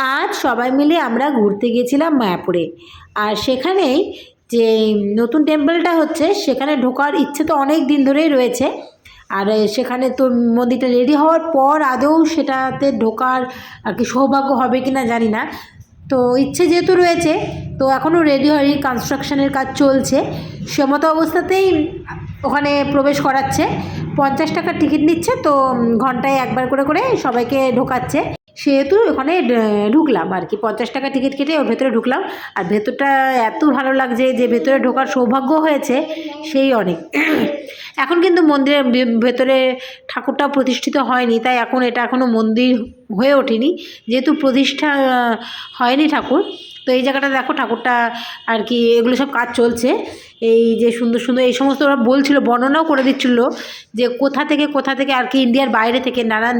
আজ সবাই মিলে আমরা ঘুরতে গিয়েছিলাম মায়াপুরে। আর সেখানেই যে নতুন টেম্পলটা হচ্ছে সেখানে ঢোকার ইচ্ছে তো অনেক দিন ধরেই রয়েছে। আর সেখানে তো মন্দিরটা রেডি হওয়ার পর আদৌ সেটাতে ঢোকার আর কি সৌভাগ্য হবে কি না জানি না। তো ইচ্ছে যেহেতু রয়েছে, তো এখনও রেডি হয়নি, কনস্ট্রাকশনের কাজ চলছে। সেমতো অবস্থাতেই ওখানে প্রবেশ করাচ্ছে, 50 টাকার টিকিট নিচ্ছে। তো ঘন্টায় একবার করে করে সবাইকে ঢোকাচ্ছে। সেহেতু ওখানে ঢুকলাম আর কি, 50 টাকা টিকিট কেটে ওর ভেতরে ঢুকলাম। আর ভেতরটা এত ভালো লাগছে যে ভেতরে ঢোকার সৌভাগ্য হয়েছে সেই অনেক। এখন কিন্তু মন্দিরের ভেতরে ঠাকুরটা প্রতিষ্ঠিত হয়নি, তাই এখন এটা এখনও মন্দির হয়ে ওঠেনি, যেহেতু প্রতিষ্ঠা হয়নি ঠাকুর। তো এই জায়গাটা দেখো, ঠাকুরটা আর কি এগুলো সব কাজ চলছে। এই যে সুন্দর সুন্দর এই সমস্ত ওরা বলছিল, বর্ণনাও করে দিচ্ছিল যে কোথা থেকে আর কি ইন্ডিয়ার বাইরে থেকে, নানান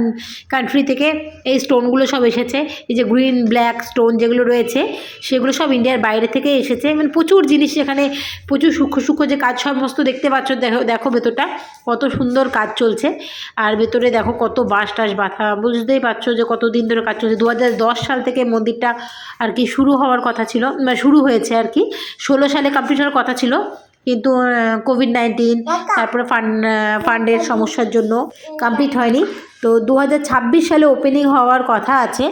কান্ট্রি থেকে এই স্টোনগুলো সব এসেছে। এই যে গ্রিন ব্ল্যাক স্টোন যেগুলো রয়েছে সেগুলো সব ইন্ডিয়ার বাইরে থেকে এসেছে। মানে প্রচুর জিনিস এখানে, প্রচুর সূক্ষ্ম সূক্ষ্ম যে কাজ সমস্ত দেখতে পাচ্ছ। দেখো দেখো ভেতরটা কত সুন্দর কাজ চলছে। আর ভেতরে দেখো কত বাঁশ টাস বাঁধা, বুঝতেই পারছো যে কতদিন ধরে কাজ চলছে। 2010 সাল থেকে মন্দিরটা আর কি শুরু হওয়ার কথা ছিল, শুরু হয়েছে আর কি। 16 সালে কমপ্লিট হওয়ার কথা ছিল, কিন্তু কোভিড-19 তারপরে ফান্ডের সমস্যার জন্য কমপ্লিট হয়নি। তো 2026 সালে ওপেনিং হওয়ার কথা আছে।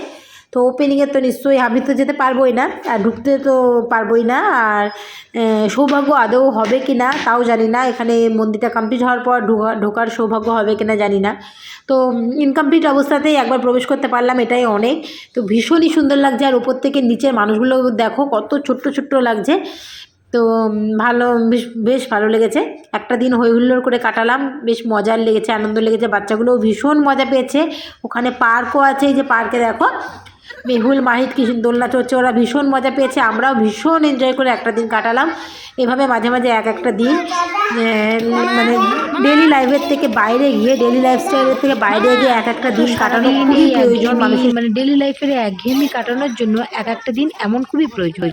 তো ওপেনিংয়ে তো নিশ্চয়ই আমি তো যেতে পারবোই না, আর ঢুকতে তো পারবোই না। আর সৌভাগ্য আদৌ হবে কি না তাও জানি না। এখানে মন্দিরটা কমপ্লিট হওয়ার পর ঢোকার সৌভাগ্য হবে কি না জানি না। তো ইনকমপ্লিট অবস্থাতেই একবার প্রবেশ করতে পারলাম, এটাই অনেক। তো ভীষণই সুন্দর লাগছে। আর উপর থেকে নিচের মানুষগুলো দেখো কত ছোট্ট ছোট্ট লাগছে। তো ভালো, বেশ ভালো লেগেছে। একটা দিন হই হুল্লোড় করে কাটালাম, বেশ মজার লেগেছে, আনন্দ লেগেছে। বাচ্চাগুলোও ভীষণ মজা পেয়েছে। ওখানে পার্কও আছে, এই যে পার্কে দেখো মেহুল মাহিত কি দোলনা চড়ছে, ওরা ভীষণ মজা পেয়েছে। আমরাও ভীষণ এনজয় করে একটা দিন কাটালাম। এভাবে মাঝে মাঝে এক একটা দিন মানে ডেলি লাইফের থেকে বাইরে গিয়ে, ডেলি লাইফস্টাইলের থেকে বাইরে গিয়ে এক একটা দিন কাটানো খুবই প্রয়োজন মানুষের। মানে ডেলি লাইফের একঘেয়েমি কাটানোর জন্য এক একটা দিন এমন খুবই প্রয়োজন।